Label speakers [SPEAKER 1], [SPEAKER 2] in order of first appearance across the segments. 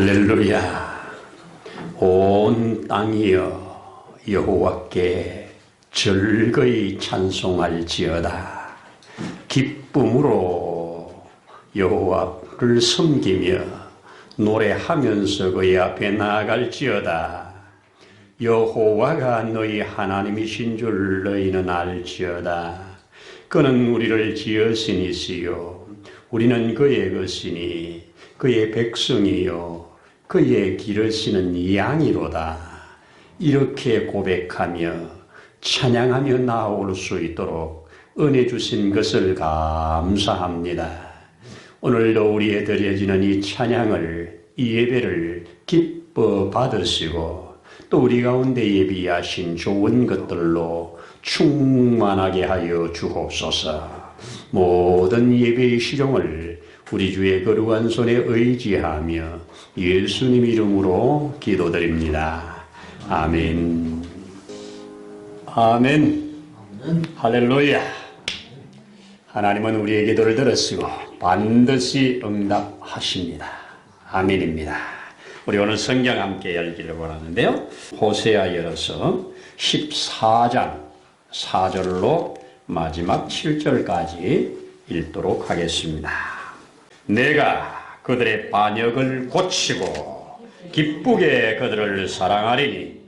[SPEAKER 1] 할렐루야. 온 땅이여 여호와께 즐거이 찬송할지어다. 기쁨으로 여호와를 섬기며 노래하면서 그의 앞에 나아갈지어다. 여호와가 너희 하나님이신 줄 너희는 알지어다. 그는 우리를 지으시니시요 우리는 그의 것이니 그의 백성이요 그의 기르시는 양이로다. 이렇게 고백하며 찬양하며 나아올 수 있도록 은혜 주신 것을 감사합니다. 오늘도 우리에 드려지는 이 찬양을, 이 예배를 기뻐 받으시고 또 우리 가운데 예비하신 좋은 것들로 충만하게 하여 주옵소서. 모든 예배의 시종을 우리 주의 거룩한 손에 의지하며 예수님 이름으로 기도드립니다. 아멘. 아멘. 할렐루야. 하나님은 우리의 기도를 들으시고 반드시 응답하십니다. 아멘입니다. 우리 오늘 성경 함께 열기를 원하는데요. 호세아 열어서 14장 4절로 마지막 7절까지 읽도록 하겠습니다. 내가 그들의 반역을 고치고 기쁘게 그들을 사랑하리니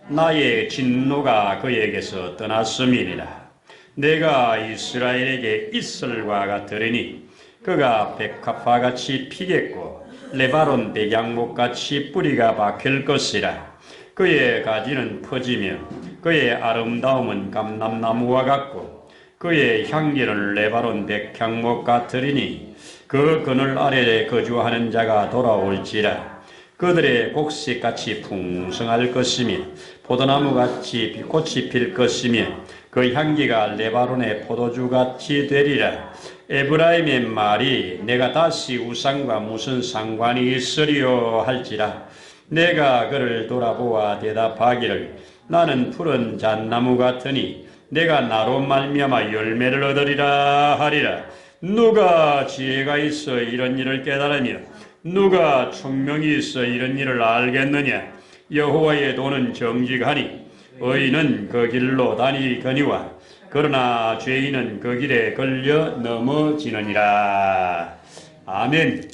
[SPEAKER 1] 나의 진노가 그에게서 떠났음이니라. 내가 이스라엘에게 이슬과 같으리니 그가 백합화 같이 피겠고 레바논 백양목 같이 뿌리가 박힐 것이라. 그의 가지는 퍼지며 그의 아름다움은 감람나무와 같고 그의 향기는 레바논 백향목 같으리니 그 그늘 아래에 거주하는 자가 돌아올지라. 그들의 곡식같이 풍성할 것이며 포도나무같이 꽃이 필 것이며 그 향기가 레바논의 포도주같이 되리라. 에브라임의 말이 내가 다시 우상과 무슨 상관이 있으리요 할지라. 내가 그를 돌아보아 대답하기를 나는 푸른 잣나무 같으니 내가 나로 말미암아 열매를 얻으리라 하리라. 누가 지혜가 있어 이런 일을 깨달으며 누가 총명이 있어 이런 일을 알겠느냐. 여호와의 도는 정직하니 의인은 그 길로 다니거니와 그러나 죄인은 그 길에 걸려 넘어지느니라. 아멘.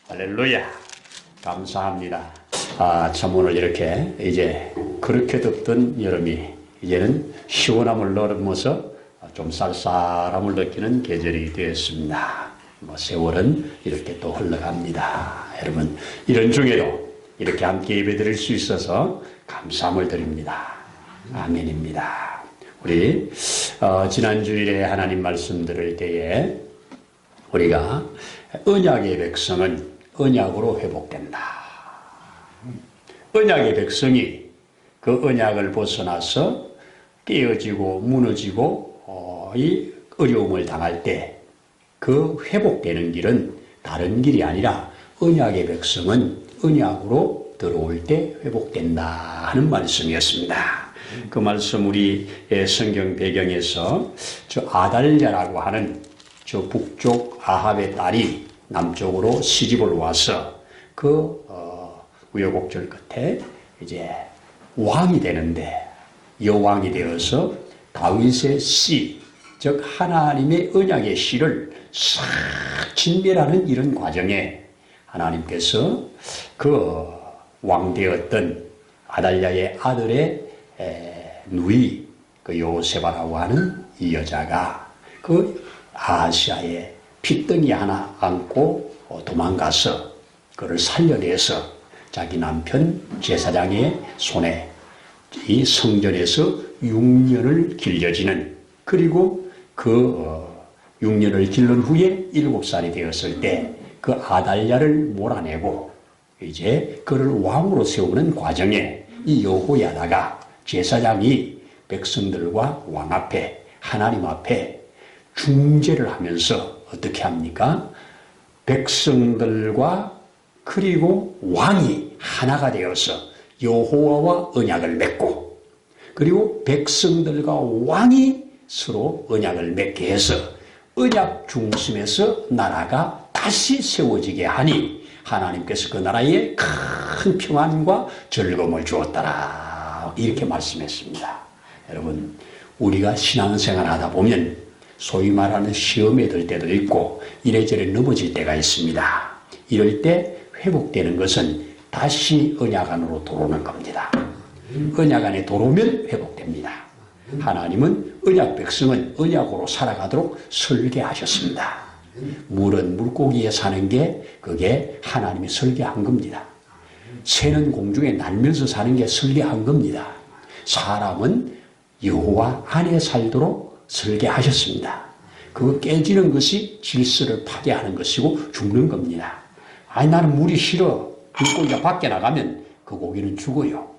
[SPEAKER 1] 할렐루야. 감사합니다. 참 오늘 이렇게 이제 그렇게 덥던 여름이 이제는 시원함을 넘어서 좀 쌀쌀함을 느끼는 계절이 되었습니다. 세월은 이렇게 또 흘러갑니다. 여러분, 이런 중에도 이렇게 함께 예배드릴 수 있어서 감사함을 드립니다. 아멘입니다. 우리 지난 주일에 하나님 말씀 들을 때에 우리가 언약의 백성은 언약으로 회복된다. 언약의 백성이 그 언약을 벗어나서 깨어지고 무너지고 이 어려움을 당할 때 그 회복되는 길은 다른 길이 아니라 언약의 백성은 언약으로 들어올 때 회복된다 하는 말씀이었습니다. 그 말씀 우리 성경 배경에서 저 아달랴라고 하는 저 북쪽 아합의 딸이 남쪽으로 시집을 와서 그 우여곡절 끝에 이제 왕이 되는데 여왕이 되어서 다윗의 씨, 즉 하나님의 언약의 씨를 싹 진멸하는 이런 과정에 하나님께서 그 왕되었던 아달랴의 아들의 누이 그 요세바라고 하는 이 여자가 그 아시아에 핏덩이 하나 안고 도망가서 그를 살려내서 자기 남편 제사장의 손에 이 성전에서 6년을 길려지는, 그리고 그 6년을 길른 후에 7살이 되었을 때 그 아달랴를 몰아내고 이제 그를 왕으로 세우는 과정에 이 여호야다가 제사장이 백성들과 왕 앞에 하나님 앞에 중재를 하면서 어떻게 합니까? 백성들과 그리고 왕이 하나가 되어서 여호와와 언약을 맺고, 그리고 백성들과 왕이 서로 언약을 맺게 해서 언약 중심에서 나라가 다시 세워지게 하니 하나님께서 그 나라에 큰 평안과 즐거움을 주었더라. 이렇게 말씀했습니다. 여러분, 우리가 신앙생활 하다 보면 소위 말하는 시험에 들 때도 있고 이래저래 넘어질 때가 있습니다. 이럴 때 회복되는 것은 다시 언약 안으로 들어오는 겁니다. 언약 안에 들어오면 회복됩니다. 하나님은 언약 백성은 언약으로 살아가도록 설계하셨습니다. 물은 물고기에 사는 게 그게 하나님이 설계한 겁니다. 새는 공중에 날면서 사는 게 설계한 겁니다. 사람은 여호와 안에 살도록 설계하셨습니다. 그거 깨지는 것이 질서를 파괴하는 것이고 죽는 겁니다. 아니 나는 물이 싫어. 물고기가 밖에 나가면 그 고기는 죽어요.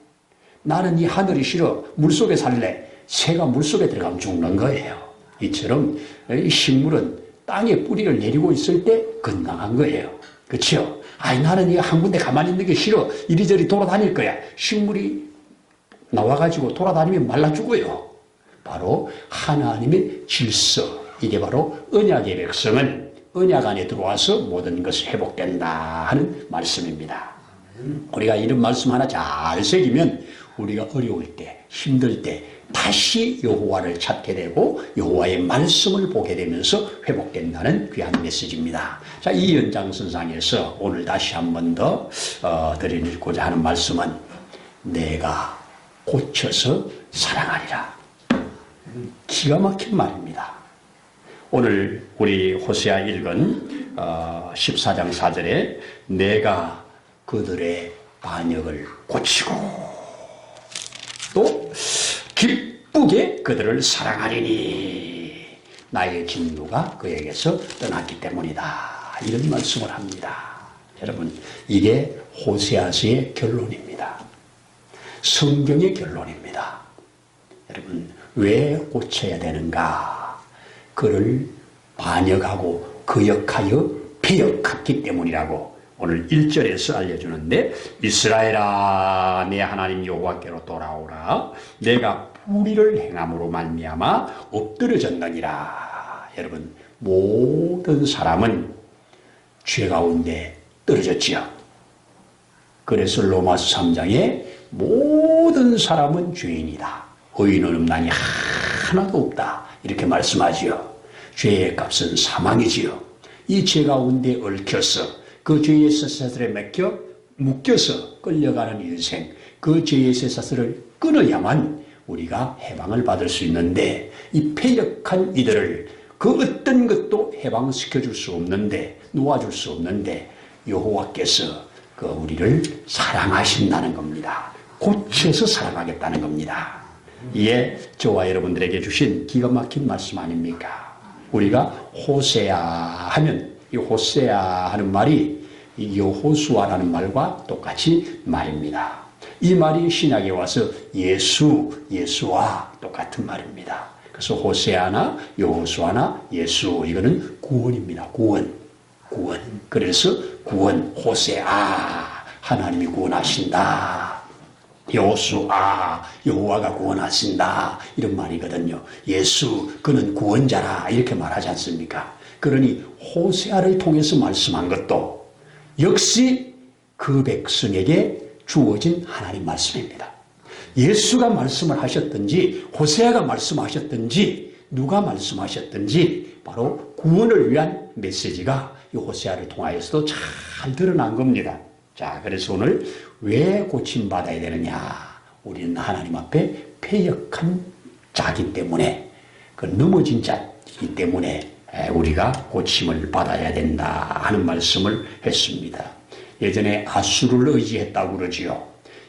[SPEAKER 1] 나는 이 하늘이 싫어. 물속에 살래. 새가 물속에 들어가면 죽는 거예요. 이처럼 이 식물은 땅에 뿌리를 내리고 있을 때 건강한 거예요. 그렇죠? 아니 나는 이 한 군데 가만히 있는 게 싫어. 이리저리 돌아다닐 거야. 식물이 나와가지고 돌아다니면 말라 죽어요. 바로 하나님의 질서. 이게 바로 언약의 백성은 언약 안에 들어와서 모든 것이 회복된다 하는 말씀입니다. 우리가 이런 말씀 하나 잘 새기면 우리가 어려울 때, 힘들 때 다시 여호와를 찾게 되고 여호와의 말씀을 보게 되면서 회복된다는 귀한 메시지입니다. 자, 이 연장선상에서 오늘 다시 한 번 더 드리고자 하는 말씀은 내가 고쳐서 사랑하리라. 기가 막힌 말입니다. 오늘 우리 호세아 읽은 14장 4절에 내가 그들의 반역을 고치고 또 기쁘게 그들을 사랑하리니 나의 진노가 그에게서 떠났기 때문이다. 이런 말씀을 합니다. 여러분, 이게 호세아서의 결론입니다. 성경의 결론입니다. 여러분, 왜 고쳐야 되는가? 그를 반역하고 거역하여 배역했기 때문이라고 오늘 1절에서 알려주는데 이스라엘아 내 하나님 여호와께로 돌아오라 내가 불의를 행함으로 말미암아 엎드러졌느니라. 여러분, 모든 사람은 죄 가운데 떨어졌지요. 그래서 로마서 3장에 모든 사람은 죄인이다. 의인은 없나니 하나도 없다. 이렇게 말씀하지요. 죄의 값은 사망이지요. 이 죄 가운데 얽혀서 그 죄의 쇠사슬에 묶여서 끌려가는 인생, 그 죄의 쇠사슬을 끊어야만 우리가 해방을 받을 수 있는데 이 패역한 이들을 그 어떤 것도 해방시켜 줄 수 없는데 놓아줄 수 없는데 여호와께서 그 우리를 사랑하신다는 겁니다. 고쳐서 사랑하겠다는 겁니다. 이에 저와 여러분들에게 주신 기가 막힌 말씀 아닙니까? 우리가 호세아 하면 이 호세아 하는 말이 이 여호수아라는 말과 똑같이 말입니다. 이 말이 신약에 와서 예수와 똑같은 말입니다. 그래서 호세아나 여호수아나 예수 이거는 구원입니다. 구원. 그래서 구원 호세아 하나님이 구원하신다. 여호수아 여호와가 구원하신다. 이런 말이거든요. 예수 그는 구원자라 이렇게 말하지 않습니까? 그러니 호세아를 통해서 말씀한 것도 역시 그 백성에게 주어진 하나님 말씀입니다. 예수가 말씀을 하셨든지 호세아가 말씀하셨든지 누가 말씀하셨든지 바로 구원을 위한 메시지가 이 호세아를 통하여서도 잘 드러난 겁니다. 자, 그래서 오늘 왜 고침받아야 되느냐? 우리는 하나님 앞에 패역한 자기 때문에 그 넘어진 자이기 때문에 우리가 고침을 받아야 된다 하는 말씀을 했습니다. 예전에 아수를 의지했다고 그러지요.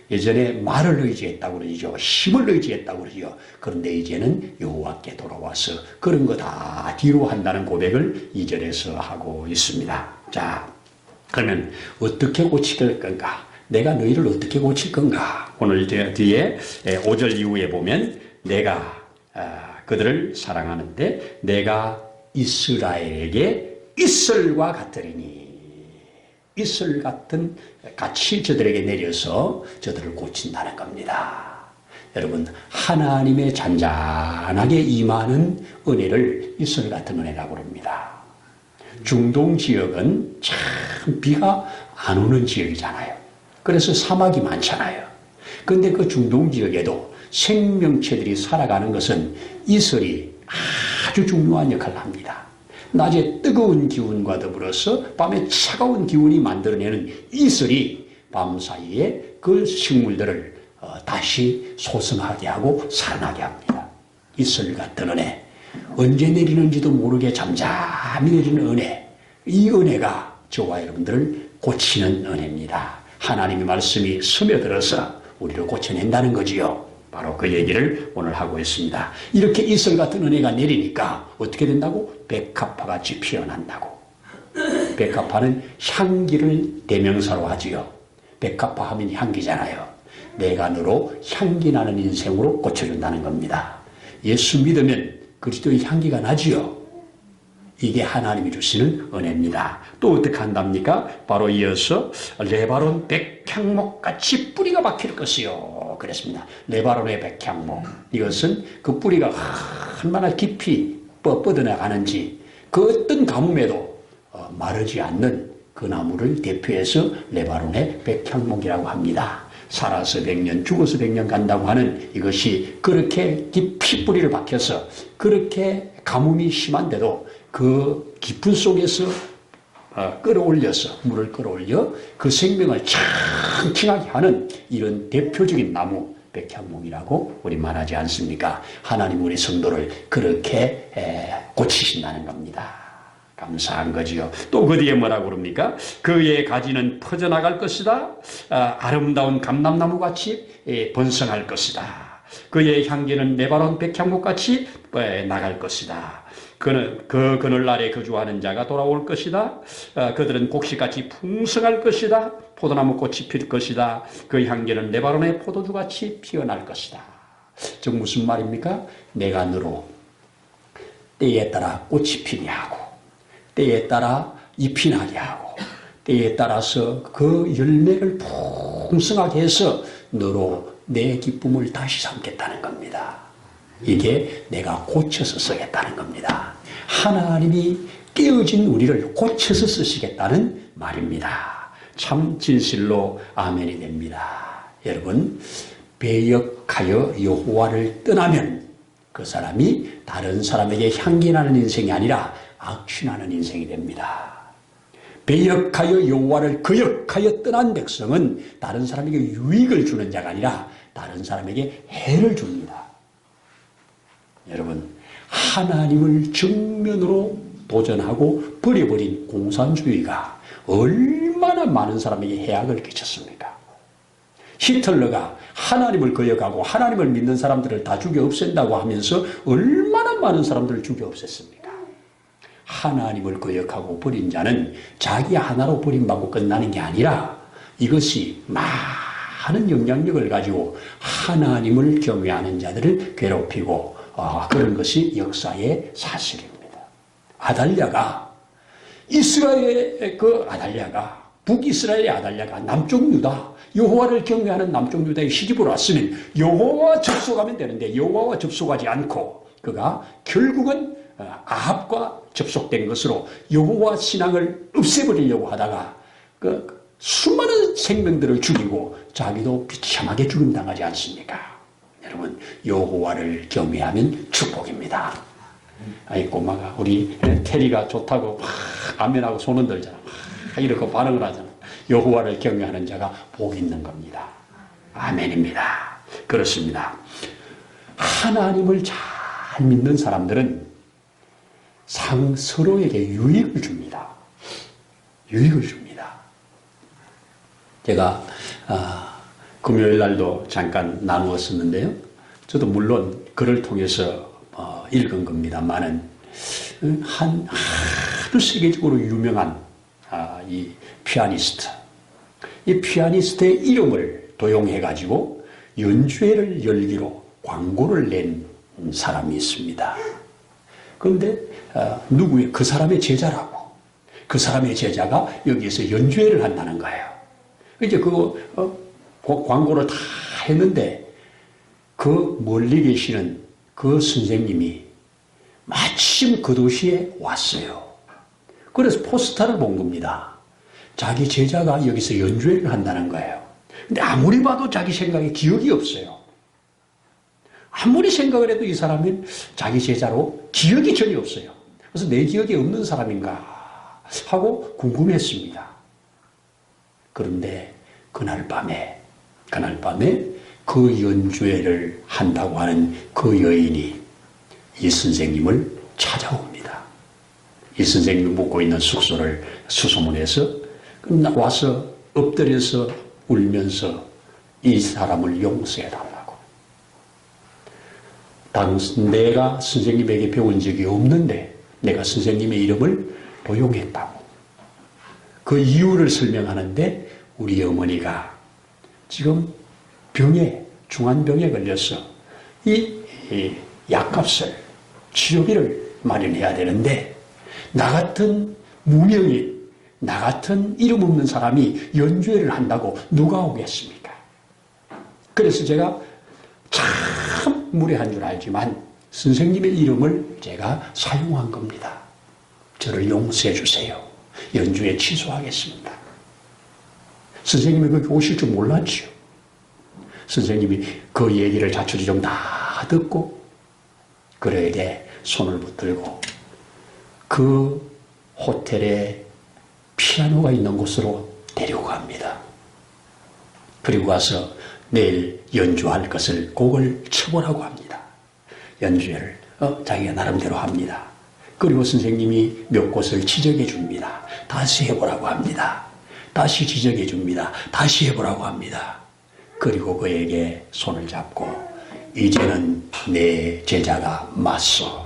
[SPEAKER 1] 예전에 말을 의지했다고 그러죠. 힘을 의지했다고 그러죠. 그런데 이제는 여호와께 돌아와서 그런 거 다 뒤로 한다는 고백을 2절에서 하고 있습니다. 자, 그러면 어떻게 고칠 건가? 내가 너희를 어떻게 고칠 건가? 오늘 뒤에 5절 이후에 보면 내가 그들을 사랑하는데 내가 이스라엘에게 이슬과 같으리니 이슬 같은 같이 저들에게 내려서 저들을 고친다는 겁니다. 여러분, 하나님의 잔잔하게 임하는 은혜를 이슬 같은 은혜라고 합니다. 중동 지역은 참 비가 안 오는 지역이잖아요. 그래서 사막이 많잖아요. 그런데 그 중동 지역에도 생명체들이 살아가는 것은 이슬이 아주 중요한 역할을 합니다. 낮에 뜨거운 기운과 더불어서 밤에 차가운 기운이 만들어내는 이슬이 밤 사이에 그 식물들을 다시 소성하게 하고 살아나게 합니다. 이슬 같은 은혜, 언제 내리는지도 모르게 잠잠히 내리는 은혜, 이 은혜가 저와 여러분들을 고치는 은혜입니다. 하나님의 말씀이 스며들어서 우리를 고쳐낸다는 거지요. 바로 그 얘기를 오늘 하고 있습니다. 이렇게 이슬 같은 은혜가 내리니까 어떻게 된다고? 백합화같이 피어난다고. 백합화는 향기를 대명사로 하지요. 백합화 하면 향기잖아요. 내가 너로 향기 나는 인생으로 고쳐준다는 겁니다. 예수 믿으면 그리스도의 향기가 나지요. 이게 하나님이 주시는 은혜입니다. 또 어떻게 한답니까? 바로 이어서 레바논 백향목같이 뿌리가 박힐 것이요. 그랬습니다. 레바논의 백향목. 이것은 그 뿌리가 얼마나 깊이 뻗어나가는지 그 어떤 가뭄에도 마르지 않는 그 나무를 대표해서 레바논의 백향목이라고 합니다. 살아서 100년, 죽어서 100년 간다고 하는 이것이 그렇게 깊이 뿌리를 박혀서 그렇게 가뭄이 심한데도 그 깊은 속에서 끌어올려서 물을 끌어올려 그 생명을 창창하게 하는 이런 대표적인 나무 백향목이라고 우리 말하지 않습니까? 하나님 우리 성도를 그렇게 고치신다는 겁니다. 감사한 거지요. 또 그 뒤에 뭐라고 그럽니까? 그의 가지는 퍼져나갈 것이다. 아름다운 감람나무같이 번성할 것이다. 그의 향기는 레바논 백향목같이 나갈 것이다. 그는 그 그늘날에 거주하는 자가 돌아올 것이다. 그들은 곡식같이 풍성할 것이다. 포도나무 꽃이 필 것이다. 그 향기는 레바논의 포도주같이 피어날 것이다. 즉 무슨 말입니까? 내가 너로 때에 따라 꽃이 피게 하고 때에 따라 잎이 나게 하고 때에 따라서 그 열매를 풍성하게 해서 너로 내 기쁨을 다시 삼겠다는 겁니다. 이게 내가 고쳐서 쓰겠다는 겁니다. 하나님이 깨어진 우리를 고쳐서 쓰시겠다는 말입니다. 참 진실로 아멘이 됩니다. 여러분, 배역하여 여호와를 떠나면 그 사람이 다른 사람에게 향기나는 인생이 아니라 악취나는 인생이 됩니다. 배역하여 여호와를 거역하여 떠난 백성은 다른 사람에게 유익을 주는 자가 아니라 다른 사람에게 해를 줍니다. 여러분, 하나님을 정면으로 도전하고 버려버린 공산주의가 얼마나 많은 사람에게 해악을 끼쳤습니까? 히틀러가 하나님을 거역하고 하나님을 믿는 사람들을 다 죽여 없앤다고 하면서 얼마나 많은 사람들을 죽여 없앴습니까? 하나님을 거역하고 버린 자는 자기 하나로 버림받고 끝나는 게 아니라 이것이 많은 영향력을 가지고 하나님을 경외하는 자들을 괴롭히고 그런 것이 역사의 사실입니다. 아달랴가 이스라엘의 그 아달랴가 북이스라엘의 아달랴가 남쪽 유다 여호와를 경외하는 남쪽 유다의 시집으로 왔으면 여호와와 접속하면 되는데 여호와와 접속하지 않고 그가 결국은 아합과 접속된 것으로 여호와 신앙을 없애버리려고 하다가 그 수많은 생명들을 죽이고 자기도 비참하게 죽임당하지 않습니까? 여러분, 여호와를 경외하면 축복입니다. 아이 꼬마가 우리 테리가 좋다고 막 아멘하고 손 흔들잖아. 막 이렇게 반응을 하잖아. 여호와를 경외하는 자가 복 있는 겁니다. 아멘입니다. 그렇습니다. 하나님을 잘 믿는 사람들은 서로에게 유익을 줍니다. 유익을 줍니다. 제가 금요일 날도 잠깐 나누었었는데요. 저도 물론 글을 통해서 읽은 겁니다만은 아주 세계적으로 유명한 이 피아니스트, 이 피아니스트의 이름을 도용해가지고 연주회를 열기로 광고를 낸 사람이 있습니다. 그런데 누구의 그 사람의 제자라고 그 사람의 제자가 여기에서 연주회를 한다는 거예요. 이제 그 광고를 다 했는데 그 멀리 계시는 그 선생님이 마침 그 도시에 왔어요. 그래서 포스터를 본 겁니다. 자기 제자가 여기서 연주회를 한다는 거예요. 근데 아무리 봐도 자기 생각에 기억이 없어요. 아무리 생각을 해도 이 사람은 자기 제자로 기억이 전혀 없어요. 그래서 내 기억에 없는 사람인가 하고 궁금했습니다. 그런데 그날 밤에 그 연주회를 한다고 하는 그 여인이 이 선생님을 찾아옵니다. 이 선생님이 묵고 있는 숙소를 수소문해서 와서 엎드려서 울면서 이 사람을 용서해달라고. 내가 선생님에게 배운 적이 없는데 내가 선생님의 이름을 도용했다고. 그 이유를 설명하는데 우리 어머니가 지금 중환병에 걸려서 이 약값을, 치료비를 마련해야 되는데 나 같은 무명인, 나 같은 이름 없는 사람이 연주회를 한다고 누가 오겠습니까? 그래서 제가 참 무례한 줄 알지만 선생님의 이름을 제가 사용한 겁니다. 저를 용서해 주세요. 연주회 취소하겠습니다. 선생님이 거기 오실 줄 몰랐지요. 선생님이 그 얘기를 자초지종 다 듣고 그에게 손을 붙들고 그 호텔에 피아노가 있는 곳으로 데리고 갑니다. 그리고 가서 내일 연주할 것을 곡을 쳐보라고 합니다. 연주회를 자기가 나름대로 합니다. 그리고 선생님이 몇 곳을 지적해 줍니다. 다시 해보라고 합니다. 다시 지적해 줍니다. 다시 해보라고 합니다. 그리고 그에게 손을 잡고 이제는 내 제자가 맞소.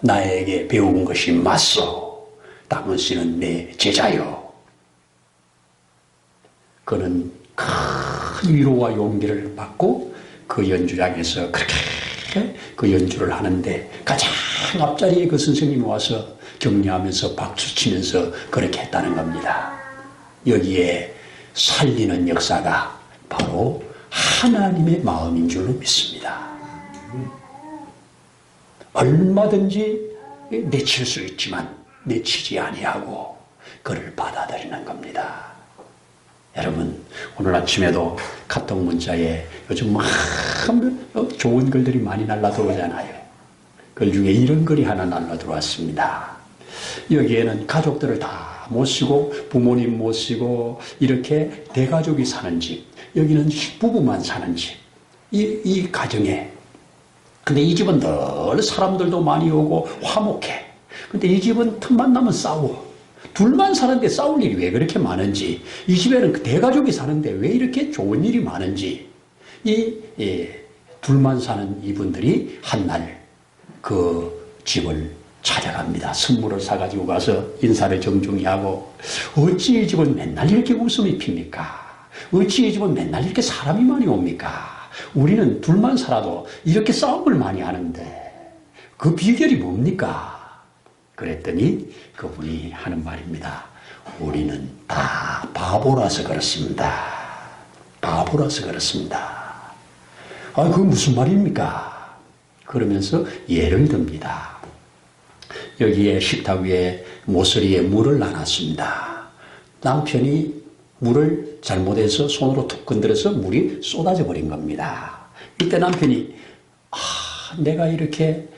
[SPEAKER 1] 나에게 배운 것이 맞소. 당신은 내 제자요. 그는 큰 위로와 용기를 받고 그 연주장에서 그렇게 그 연주를 하는데 가장 앞자리에 그 선생님이 와서 격려하면서 박수치면서 그렇게 했다는 겁니다. 여기에 살리는 역사가 바로 하나님의 마음인 줄로 믿습니다. 얼마든지 내칠 수 있지만 내치지 아니하고 그를 받아들이는 겁니다. 여러분, 오늘 아침에도 카톡 문자에 요즘 막 좋은 글들이 많이 날라들어오잖아요. 글 중에 이런 글이 하나 날라들어왔습니다. 여기에는 가족들을 다 모시고 부모님 모시고 이렇게 대가족이 사는 집, 여기는 부부만 사는 집, 이 가정에. 근데 이 집은 늘 사람들도 많이 오고 화목해. 근데 이 집은 틈만 나면 싸워. 둘만 사는데 싸울 일이 왜 그렇게 많은지, 이 집에는 대가족이 사는데 왜 이렇게 좋은 일이 많은지, 둘만 사는 이분들이 한날 그 집을 찾아갑니다. 선물을 사가지고 가서 인사를 정중히 하고, 어찌 이 집은 맨날 이렇게 웃음이 핍니까? 어찌 이 집은 맨날 이렇게 사람이 많이 옵니까? 우리는 둘만 살아도 이렇게 싸움을 많이 하는데 그 비결이 뭡니까? 그랬더니 그분이 하는 말입니다. 우리는 다 바보라서 그렇습니다. 바보라서 그렇습니다. 아, 그게 무슨 말입니까? 그러면서 예를 듭니다. 여기에 식탁 위에 모서리에 물을 놔놨습니다. 남편이 물을 잘못해서 손으로 툭 건드려서 물이 쏟아져 버린 겁니다. 이때 남편이 내가 이렇게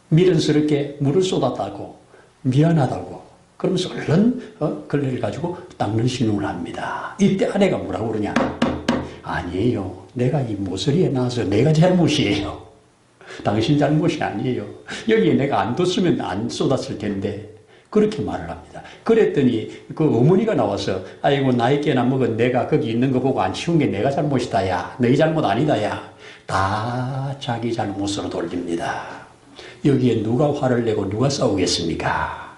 [SPEAKER 1] 미련스럽게 물을 쏟았다고 미안하다고 그러면서 얼른 걸레를 가지고 닦는 신용을 합니다. 이때 아내가 뭐라고 그러냐? 아니에요. 내가 이 모서리에 놔서 내가 잘못이에요. 당신 잘못이 아니에요. 여기에 내가 안 뒀으면 안 쏟았을 텐데. 그렇게 말을 합니다. 그랬더니 그 어머니가 나와서 아이고 나이 깨나 먹은 내가 거기 있는 거 보고 안 치운 게 내가 잘못이다 야. 너희 잘못 아니다 야. 다 자기 잘못으로 돌립니다. 여기에 누가 화를 내고 누가 싸우겠습니까?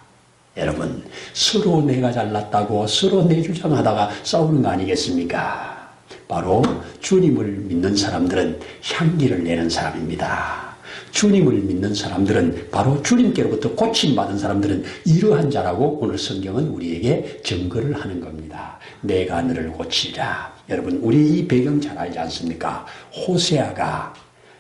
[SPEAKER 1] 여러분, 서로 내가 잘났다고 서로 내 주장하다가 싸우는 거 아니겠습니까? 바로 주님을 믿는 사람들은 향기를 내는 사람입니다. 주님을 믿는 사람들은 바로 주님께로부터 고침받은 사람들은 이러한 자라고 오늘 성경은 우리에게 증거를 하는 겁니다. 내가 너를 고치리라. 여러분, 우리 이 배경 잘 알지 않습니까? 호세아가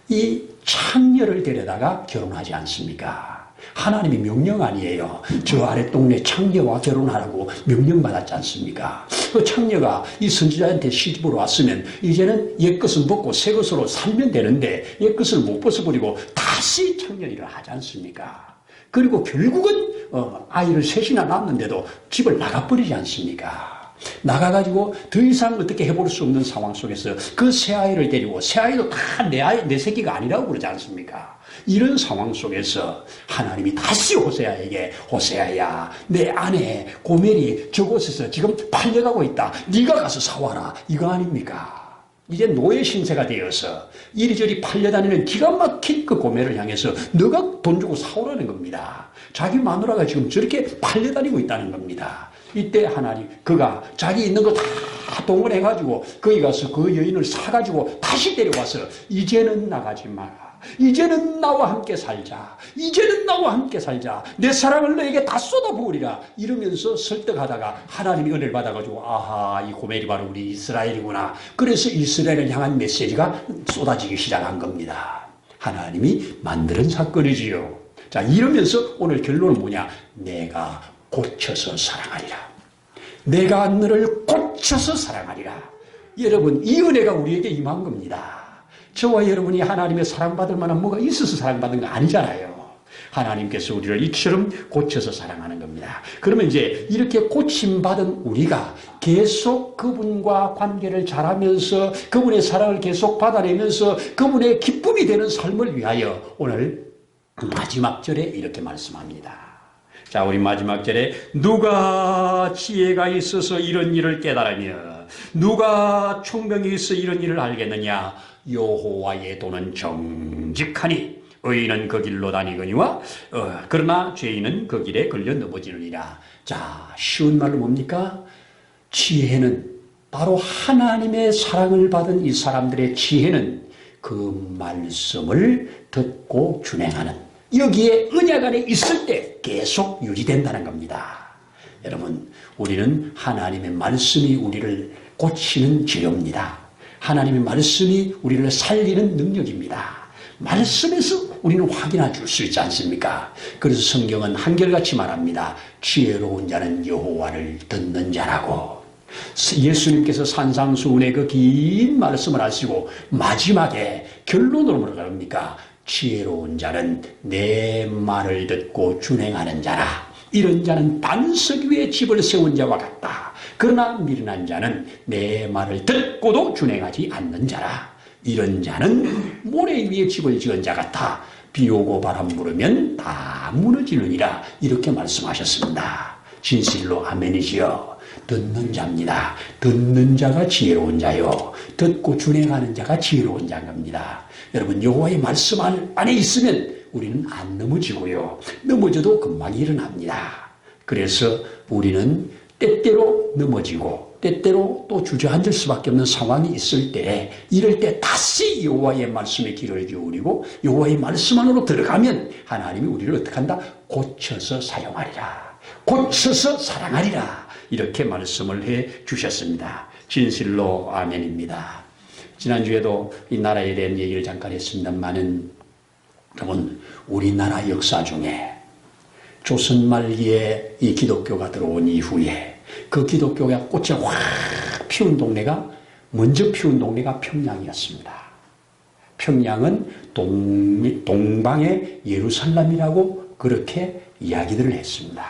[SPEAKER 1] 이 창녀를 데려다가 결혼하지 않습니까? 하나님이 명령 아니에요. 저 아래 동네 창녀와 결혼하라고 명령받았지 않습니까? 그 창녀가 이 선지자한테 시집으로 왔으면 이제는 옛것은 벗고 새 것으로 살면 되는데 옛것을 못 벗어버리고 다시 창녀 일을 하지 않습니까? 그리고 결국은 아이를 셋이나 낳았는데도 집을 나가버리지 않습니까? 나가가지고 더 이상 어떻게 해볼 수 없는 상황 속에서 그 새 아이를 데리고 새 아이도 다 내 새끼가 아니라고 그러지 않습니까? 이런 상황 속에서 하나님이 다시 호세아에게 호세아야 내 아내 고멜이 저곳에서 지금 팔려가고 있다. 네가 가서 사와라. 이거 아닙니까? 이제 노예 신세가 되어서 이리저리 팔려다니는 기가 막힌 그 고멜을 향해서 너가 돈 주고 사오라는 겁니다. 자기 마누라가 지금 저렇게 팔려다니고 있다는 겁니다. 이때 하나님 그가 자기 있는 거 다 동원해가지고 거기 가서 그 여인을 사가지고 다시 데려와서 이제는 나가지 마라. 이제는 나와 함께 살자. 이제는 나와 함께 살자. 내 사랑을 너에게 다 쏟아부으리라. 이러면서 설득하다가 하나님이 은혜를 받아가지고 아하 이 고멜이 바로 우리 이스라엘이구나. 그래서 이스라엘을 향한 메시지가 쏟아지기 시작한 겁니다. 하나님이 만드는 사건이지요. 자 이러면서 오늘 결론은 뭐냐. 내가 고쳐서 사랑하리라. 내가 너를 고쳐서 사랑하리라. 여러분 이 은혜가 우리에게 임한 겁니다. 저와 여러분이 하나님의 사랑받을 만한 뭐가 있어서 사랑받는 거 아니잖아요. 하나님께서 우리를 이처럼 고쳐서 사랑하는 겁니다. 그러면 이제 이렇게 고침받은 우리가 계속 그분과 관계를 잘하면서 그분의 사랑을 계속 받아내면서 그분의 기쁨이 되는 삶을 위하여 오늘 마지막 절에 이렇게 말씀합니다. 자, 우리 마지막 절에 누가 지혜가 있어서 이런 일을 깨달으며 누가 총명이 있어 이런 일을 알겠느냐. 여호와의 도는 정직하니 의인은 그 길로 다니거니와 그러나 죄인은 그 길에 걸려 넘어지느니라. 자, 쉬운 말로 뭡니까? 지혜는 바로 하나님의 사랑을 받은 이 사람들의 지혜는 그 말씀을 듣고 준행하는 여기에 언약 안에 있을 때 계속 유지된다는 겁니다. 여러분 우리는 하나님의 말씀이 우리를 고치는 치료입니다. 하나님의 말씀이 우리를 살리는 능력입니다. 말씀에서 우리는 확인해 줄 수 있지 않습니까? 그래서 성경은 한결같이 말합니다. 지혜로운 자는 여호와를 듣는 자라고. 예수님께서 산상수훈의 그 긴 말씀을 하시고 마지막에 결론으로 뭐라 그럽니까? 지혜로운 자는 내 말을 듣고 준행하는 자라. 이런 자는 반석 위에 집을 세운 자와 같다. 그러나 미련한 자는 내 말을 듣고도 준행하지 않는 자라. 이런 자는 모래 위에 집을 지은 자 같아. 비 오고 바람 불으면 다 무너지느니라. 이렇게 말씀하셨습니다. 진실로 아멘이지요. 듣는 자입니다. 듣는 자가 지혜로운 자요. 듣고 준행하는 자가 지혜로운 자입니다. 여러분 여호와의 말씀 안에 있으면 우리는 안 넘어지고요. 넘어져도 금방 일어납니다. 그래서 우리는 때때로 넘어지고 때때로 또 주저앉을 수밖에 없는 상황이 있을 때 이럴 때 다시 여호와의 말씀에 귀를 기울이고 여호와의 말씀 안으로 들어가면 하나님이 우리를 어떻게 한다? 고쳐서 사용하리라. 고쳐서 사랑하리라. 이렇게 말씀을 해 주셨습니다. 진실로 아멘입니다. 지난주에도 이 나라에 대한 얘기를 잠깐 했습니다만은 여러분 우리나라 역사 중에 조선 말기에 이 기독교가 들어온 이후에 그 기독교가 꽃이 확 피운 동네가 먼저 피운 동네가 평양이었습니다. 평양은 동방의 예루살렘이라고 그렇게 이야기들을 했습니다.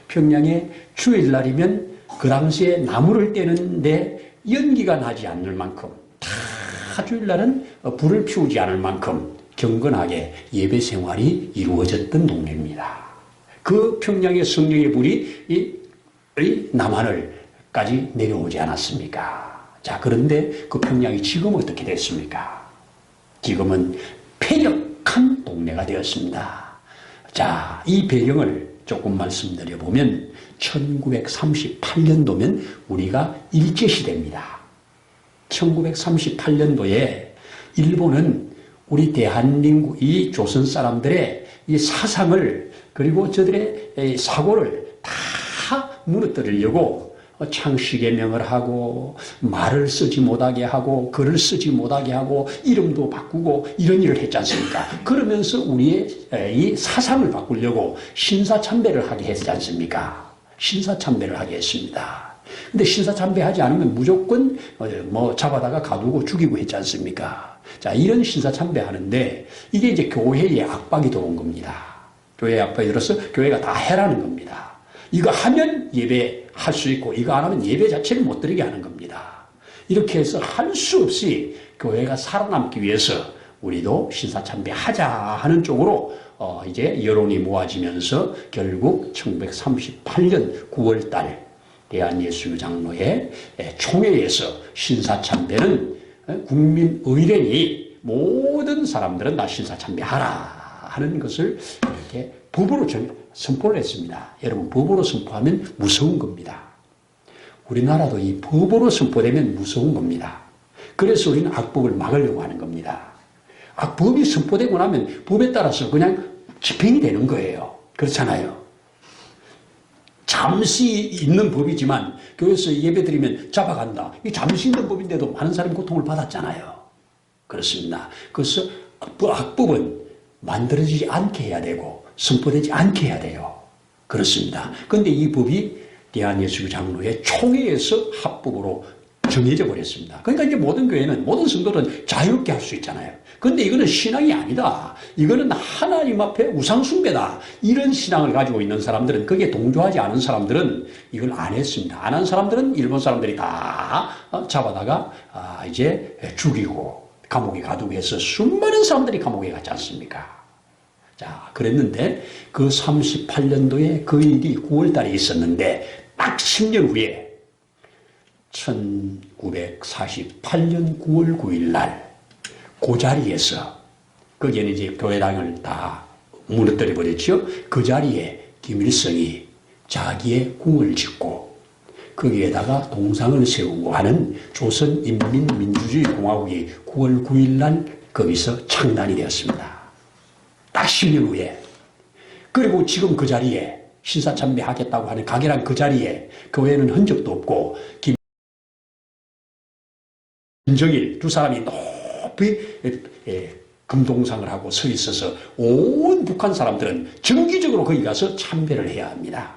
[SPEAKER 1] 평양에 주일날이면 그 당시에 나무를 떼는데 연기가 나지 않을 만큼 다 주일날은 불을 피우지 않을 만큼 경건하게 예배 생활이 이루어졌던 동네입니다. 그 평양의 성령의 불이 이 남하늘까지 내려오지 않았습니까? 자, 그런데 그 평양이 지금 어떻게 됐습니까? 지금은 폐역한 동네가 되었습니다. 자, 이 배경을 조금 말씀드려보면 1938년도면 우리가 일제시대입니다. 1938년도에 일본은 우리 대한민국 이 조선 사람들의 이 사상을 그리고 저들의 사고를 다 무너뜨리려고 창씨개명을 하고 말을 쓰지 못하게 하고 글을 쓰지 못하게 하고 이름도 바꾸고 이런 일을 했지 않습니까? 그러면서 우리의 이 사상을 바꾸려고 신사참배를 하게 했지 않습니까? 신사참배를 하게 했습니다. 근데 신사참배하지 않으면 무조건 뭐 잡아다가 가두고 죽이고 했지 않습니까? 자, 이런 신사참배 하는데 이게 이제 교회에 압박이 들어온 겁니다. 교회에 압박이 들어서 교회가 다 해라는 겁니다. 이거 하면 예배할 수 있고 이거 안 하면 예배 자체를 못 드리게 하는 겁니다. 이렇게 해서 할 수 없이 교회가 살아남기 위해서 우리도 신사참배하자 하는 쪽으로 이제 여론이 모아지면서 결국 1938년 9월 달 대한예수장로회 총회에서 신사참배는 국민의례니 모든 사람들은 다 신사참배하라 하는 것을 이렇게 법으로 선포를 했습니다. 여러분, 법으로 선포하면 무서운 겁니다. 우리나라도 이 법으로 선포되면 무서운 겁니다. 그래서 우리는 악법을 막으려고 하는 겁니다. 악법이 선포되고 나면 법에 따라서 그냥 집행이 되는 거예요. 그렇잖아요. 잠시 있는 법이지만 교회에서 예배드리면 잡아간다. 이 잠시 있는 법인데도 많은 사람이 고통을 받았잖아요. 그렇습니다. 그래서 악법은 만들어지지 않게 해야 되고 선포되지 않게 해야 돼요. 그렇습니다. 그런데 이 법이 대한예수장로회 총회에서 합법으로 정해져 버렸습니다. 그러니까 이제 모든 교회는, 모든 성도들은 자유롭게 할 수 있잖아요. 그런데 이거는 신앙이 아니다. 이거는 하나님 앞에 우상숭배다. 이런 신앙을 가지고 있는 사람들은, 거기에 동조하지 않은 사람들은 이걸 안 했습니다. 안 한 사람들은 일본 사람들이 다 잡아다가 이제 죽이고 감옥에 가두고 해서 수많은 사람들이 감옥에 갔지 않습니까? 자, 그랬는데 그 38년도에 그 일이 9월 달에 있었는데 딱 10년 후에 1948년 9월 9일 날 그 자리에서, 거기에는 이제 교회당을 다 무너뜨려 버렸죠. 그 자리에 김일성이 자기의 궁을 짓고 거기에다가 동상을 세우고 하는 조선인민민주주의 공화국이 9월 9일 날 거기서 창단이 되었습니다. 딱 10년 후에. 그리고 지금 그 자리에 신사참배 하겠다고 하는 가게랑 그 자리에 교회는 흔적도 없고 김정일 두 사람이 높이 금동상을 하고 서 있어서 온 북한 사람들은 정기적으로 거기 가서 참배를 해야 합니다.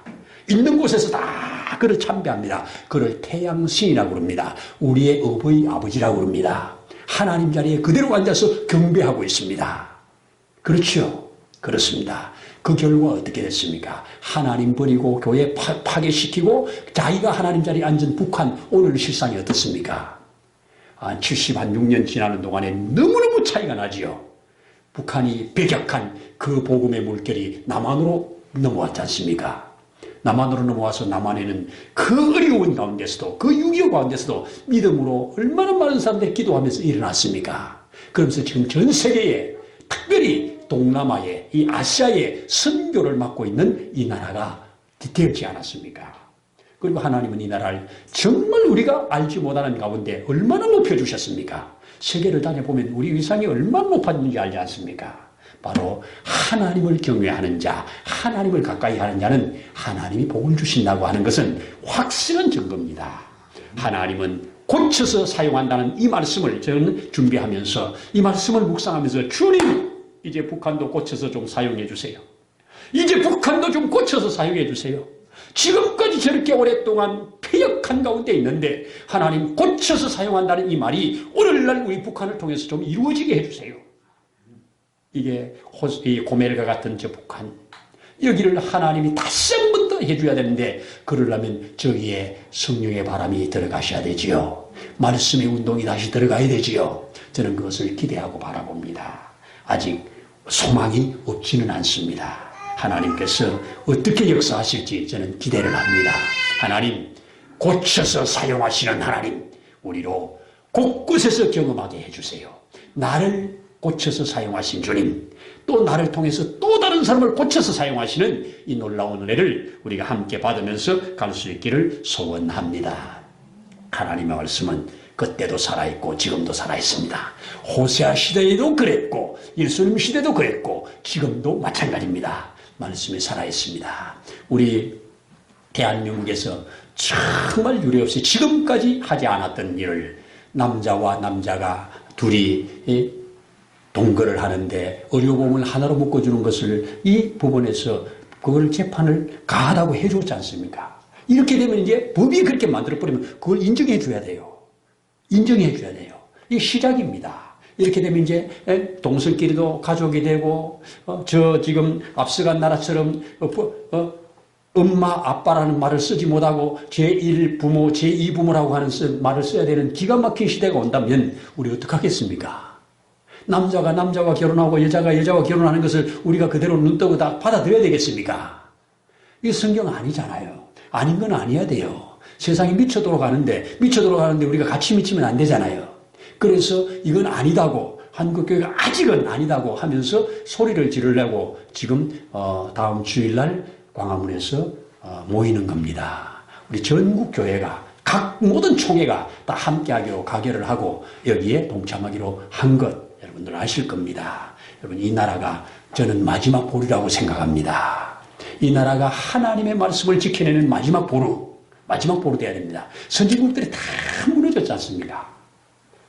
[SPEAKER 1] 있는 곳에서 다 그를 참배합니다. 그를 태양신이라고 그럽니다. 우리의 어버이 아버지라고 그럽니다. 하나님 자리에 그대로 앉아서 경배하고 있습니다. 그렇죠? 그렇습니다. 그 결과 어떻게 됐습니까? 하나님 버리고 교회 파괴시키고 자기가 하나님 자리에 앉은 북한, 오늘 실상이 어떻습니까? 76년 지나는 동안에 너무너무 차이가 나지요. 북한이 배격한 그 복음의 물결이 남한으로 넘어왔지 않습니까? 남한으로 넘어와서 남한에는 그 어려운 가운데서도, 그 6.25 가운데서도 믿음으로 얼마나 많은 사람들이 기도하면서 일어났습니까? 그러면서 지금 전 세계에, 특별히 동남아에, 이 아시아에 선교를 맡고 있는 이 나라가 되었지 않았습니까? 그리고 하나님은 이 나라를 정말 우리가 알지 못하는 가운데 얼마나 높여주셨습니까? 세계를 다녀보면 우리 위상이 얼마나 높아졌는지 알지 않습니까? 바로 하나님을 경외하는 자, 하나님을 가까이 하는 자는 하나님이 복을 주신다고 하는 것은 확실한 증거입니다. 하나님은 고쳐서 사용한다는 이 말씀을 저는 준비하면서, 이 말씀을 묵상하면서, 주님, 이제 북한도 고쳐서 좀 사용해 주세요. 이제 북한도 좀 고쳐서 사용해 주세요. 지금까지 저렇게 오랫동안 폐역한 가운데 있는데 하나님 고쳐서 사용한다는 이 말이 오늘날 우리 북한을 통해서 좀 이루어지게 해주세요. 이게 고멜과 같은 저 북한, 여기를 하나님이 다시 한 번 더 해줘야 되는데, 그러려면 저기에 성령의 바람이 들어가셔야 되지요. 말씀의 운동이 다시 들어가야 되지요. 저는 그것을 기대하고 바라봅니다. 아직 소망이 없지는 않습니다. 하나님께서 어떻게 역사하실지 저는 기대를 합니다. 하나님, 고쳐서 사용하시는 하나님, 우리로 곳곳에서 경험하게 해주세요. 나를 고쳐서 사용하신 주님, 또 나를 통해서 또 다른 사람을 고쳐서 사용하시는 이 놀라운 은혜를 우리가 함께 받으면서 갈 수 있기를 소원합니다. 하나님의 말씀은 그때도 살아있고 지금도 살아있습니다. 호세아 시대에도 그랬고 예수님 시대도 그랬고 지금도 마찬가지입니다. 말씀이 살아있습니다. 우리 대한민국에서 정말 유례없이 지금까지 하지 않았던 일을 남자와 남자가 둘이 동거를 하는데 의료보험을 하나로 묶어주는 것을 이 부분에서 그걸 재판을 가하다고 해줬지 않습니까? 이렇게 되면 이제 법이 그렇게 만들어버리면 그걸 인정해 줘야 돼요. 인정해 줘야 돼요. 이게 시작입니다. 이렇게 되면 이제 동성끼리도 가족이 되고 저 지금 앞서간 나라처럼 엄마 아빠라는 말을 쓰지 못하고 제1부모 제2부모라고 하는 말을 써야 되는 기가 막힌 시대가 온다면 우리 어떡하겠습니까? 남자가 남자와 결혼하고 여자가 여자와 결혼하는 것을 우리가 그대로 눈 뜨고 다 받아들여야 되겠습니까? 이게 성경 아니잖아요. 아닌 건 아니어야 돼요. 세상이 미쳐 돌아가는데 우리가 같이 미치면 안 되잖아요. 그래서 이건 아니다고 한국교회가 아직은 아니다고 하면서 소리를 지르려고 지금 다음 주일날 광화문에서 모이는 겁니다. 우리 전국 교회가 각 모든 총회가 다 함께하기로 가결을 하고 여기에 동참하기로 한 것 여러분들 아실 겁니다. 여러분 이 나라가 저는 마지막 보루라고 생각합니다. 이 나라가 하나님의 말씀을 지켜내는 마지막 보루 돼야 됩니다. 선진국들이 다 무너졌지 않습니까?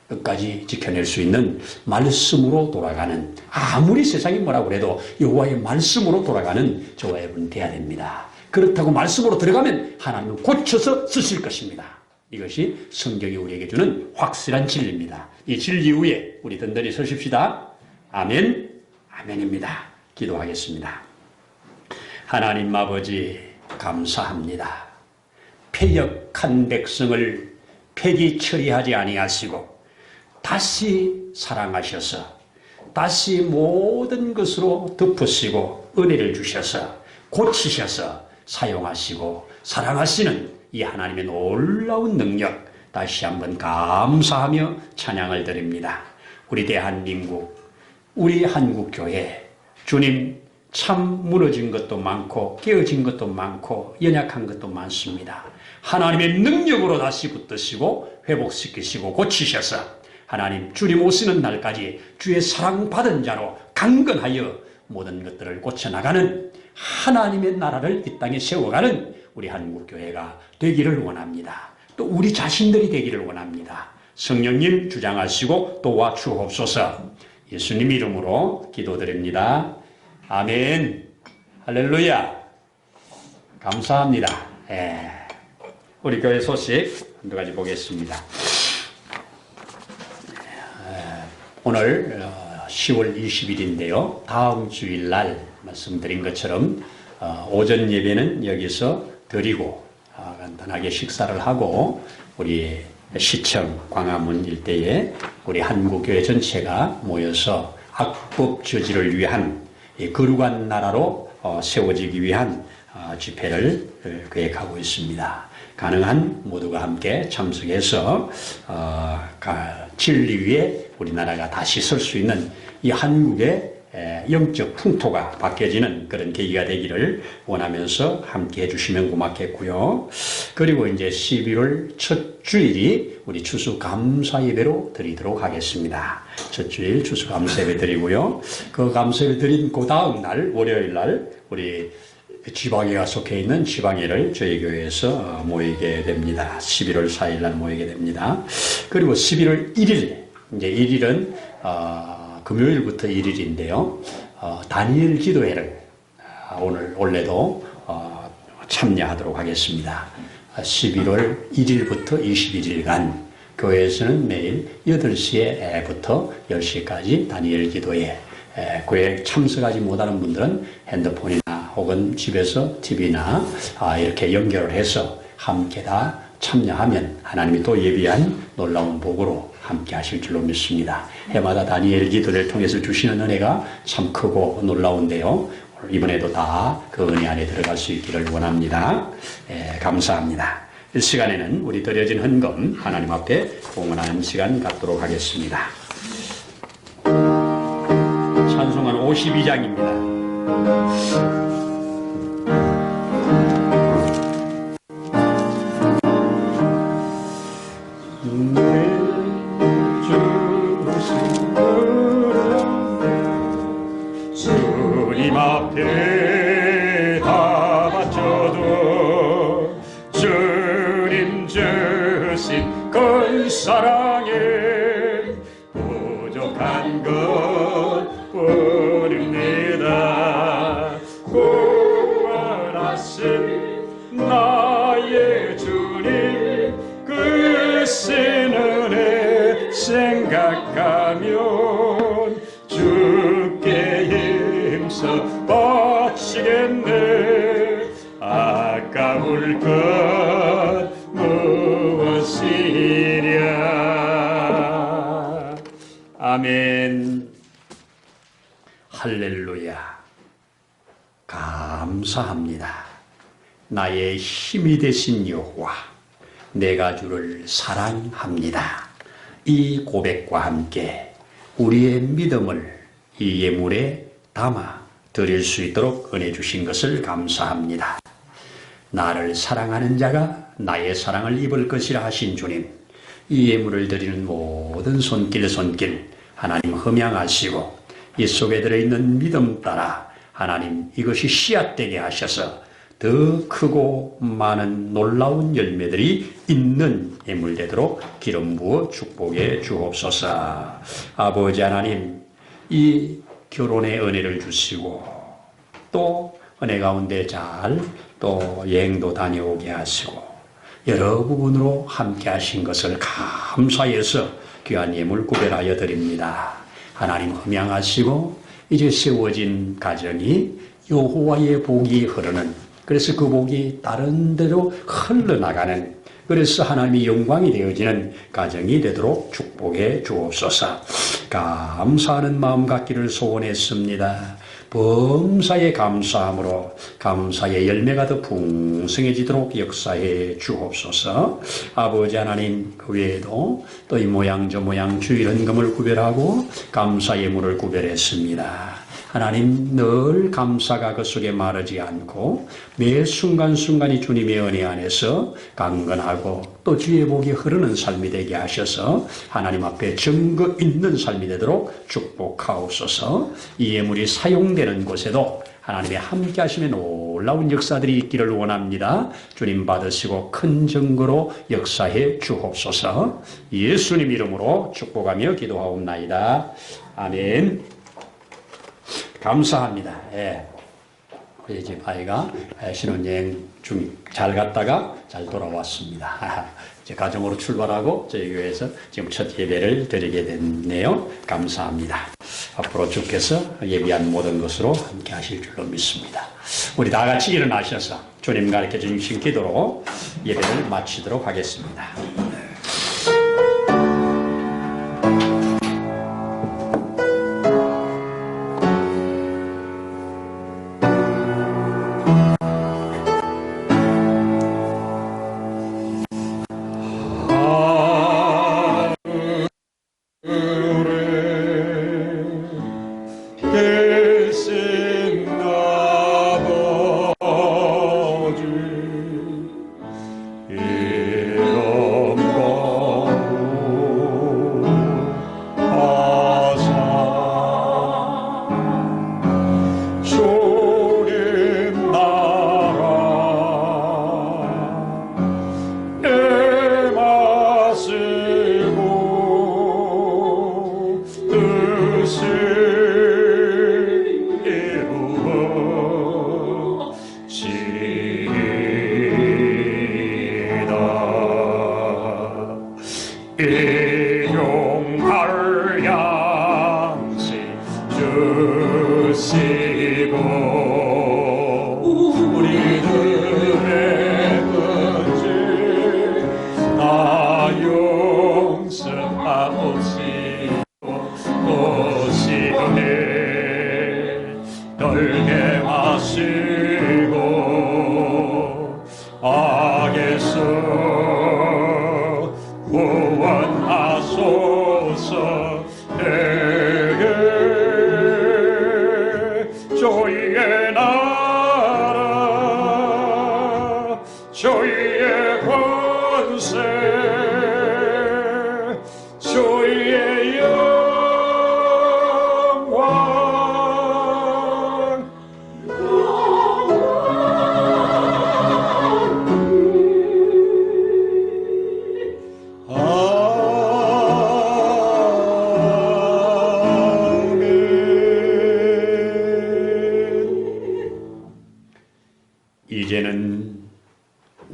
[SPEAKER 1] 끝까지 지켜낼 수 있는 말씀으로 돌아가는 아무리 세상이 뭐라고 해도 여호와의 말씀으로 돌아가는 저와 여러분 돼야 됩니다. 그렇다고 말씀으로 들어가면 하나님은 고쳐서 쓰실 것입니다. 이것이 성경이 우리에게 주는 확실한 진리입니다. 이 진리 위에 우리 든든히 서십시다. 아멘, 아멘입니다. 기도하겠습니다. 하나님 아버지 감사합니다. 패역한 백성을 폐기 처리하지 아니하시고 다시 사랑하셔서 다시 모든 것으로 덮으시고 은혜를 주셔서 고치셔서 사용하시고 사랑하시는 이 하나님의 놀라운 능력 다시 한번 감사하며 찬양을 드립니다. 우리 대한민국, 우리 한국교회 주님 참 무너진 것도 많고 깨어진 것도 많고 연약한 것도 많습니다. 하나님의 능력으로 다시 붙드시고 회복시키시고 고치셔서 하나님 주님 오시는 날까지 주의 사랑받은 자로 강건하여 모든 것들을 고쳐나가는 하나님의 나라를 이 땅에 세워가는 우리 한국교회가 되기를 원합니다. 또 우리 자신들이 되기를 원합니다. 성령님 주장하시고 도와주옵소서. 예수님 이름으로 기도드립니다. 아멘. 할렐루야. 감사합니다. 우리 교회 소식 한두 가지 보겠습니다. 오늘 10월 20일인데요. 다음 주일날 말씀드린 것처럼 오전 예배는 여기서 드리고 간단하게 식사를 하고 우리 시청 광화문 일대에 우리 한국교회 전체가 모여서 악법 저지를 위한 거룩한 나라로 세워지기 위한 집회를 계획하고 있습니다. 가능한 모두가 함께 참석해서 진리 위에 우리나라가 다시 설 수 있는 이 한국의 영적 풍토가 바뀌어지는 그런 계기가 되기를 원하면서 함께 해주시면 고맙겠고요. 그리고 이제 11월 첫 주일이 우리 추수감사 예배로 드리도록 하겠습니다. 첫 주일 추수감사 예배 드리고요. 그 감사 예배 드린 그 다음 날 월요일 날 우리 지방회가 속해 있는 지방회를 저희 교회에서 모이게 됩니다. 11월 4일 날 모이게 됩니다. 그리고 11월 1일 이제 1일은 금요일부터 1일인데요. 다니엘 기도회를 오늘 원래도 참여하도록 하겠습니다. 11월 1일부터 21일간 교회에서는 매일 8시부터 10시까지 다니엘 기도회 교회에 참석하지 못하는 분들은 핸드폰이나 혹은 집에서 TV나 이렇게 연결을 해서 함께 다 참여하면 하나님이 또 예비한 놀라운 복으로 함께 하실 줄로 믿습니다. 해마다 다니엘 기도를 통해서 주시는 은혜가 참 크고 놀라운데요. 이번에도 다 그 은혜 안에 들어갈 수 있기를 원합니다. 감사합니다. 이 시간에는 우리 드려진 헌금 하나님 앞에 공헌하는 시간 갖도록 하겠습니다. 찬송은 52장입니다. 주님 앞에 다 바쳐도 사랑에 부족한 것뿐입니다. 구원하신 나의 주님 크신 은혜 생각하면 주께 힘써 바치겠네. 아까울 것 무엇이랴. 아멘. 할렐루야. 감사합니다. 나의 힘이 되신 여호와, 내가 주를 사랑합니다. 이 고백과 함께 우리의 믿음을 이 예물에 담아 드릴 수 있도록 은혜 주신 것을 감사합니다. 나를 사랑하는 자가 나의 사랑을 입을 것이라 하신 주님, 이 예물을 드리는 모든 손길 하나님 흠양하시고 이 속에 들어있는 믿음 따라 하나님 이것이 씨앗되게 하셔서 더 크고 많은 놀라운 열매들이 있는 예물 되도록 기름 부어 축복해 주옵소서. 아버지 하나님, 이 결혼의 은혜를 주시고 또 은혜 가운데 잘 또 여행도 다녀오게 하시고 여러 부분으로 함께 하신 것을 감사해서 귀한 예물 구별하여 드립니다. 하나님 흠양하시고 이제 세워진 가정이 여호와의 복이 흐르는, 그래서 그 복이 다른 데로 흘러나가는, 그래서 하나님의 영광이 되어지는 가정이 되도록 축복해 주옵소서. 감사하는 마음 갖기를 소원했습니다. 범사에 감사함으로 감사의 열매가 더 풍성해지도록 역사해 주옵소서. 아버지 하나님, 그 외에도 또 이 모양 저 모양 주일헌금을 구별하고 감사 예물을 구별했습니다. 하나님, 늘 감사가 그 속에 마르지 않고 매 순간순간이 주님의 은혜 안에서 강건하고 또 주의 복이 흐르는 삶이 되게 하셔서 하나님 앞에 증거 있는 삶이 되도록 축복하옵소서. 이 예물이 사용되는 곳에도 하나님의 함께 하시면 놀라운 역사들이 있기를 원합니다. 주님 받으시고 큰 증거로 역사해 주옵소서. 예수님 이름으로 축복하며 기도하옵나이다. 아멘. 감사합니다. 예. 우리 집 아이가 신혼여행 중 잘 갔다가 잘 돌아왔습니다. 이제 가정으로 출발하고 저희 교회에서 지금 첫 예배를 드리게 됐네요. 감사합니다. 앞으로 주께서 예비한 모든 것으로 함께 하실 줄로 믿습니다. 우리 다 같이 일어나셔서 주님 가르쳐 주신 기도로 예배를 마치도록 하겠습니다.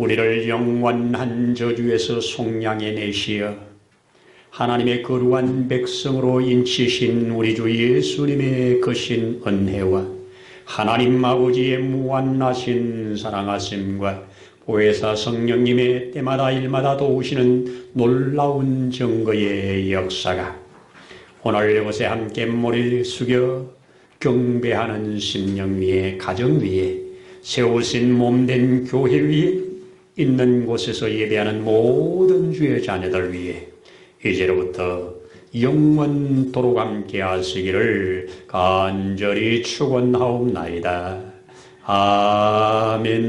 [SPEAKER 1] 우리를 영원한 저주에서 속량해 내시어 하나님의 거룩한 백성으로 인치신 우리 주 예수님의 거신 은혜와 하나님 아버지의 무한하신 사랑하심과 보혜사 성령님의 때마다 일마다 도우시는 놀라운 증거의 역사가 오늘 이곳에 함께 머리를 숙여 경배하는 심령 위에, 가정 위에, 세우신 몸된 교회 위에, 있는 곳에서 예배하는 모든 주의 자녀들 위에 이제로부터 영원토록 함께 하시기를 간절히 축원하옵나이다. 아멘.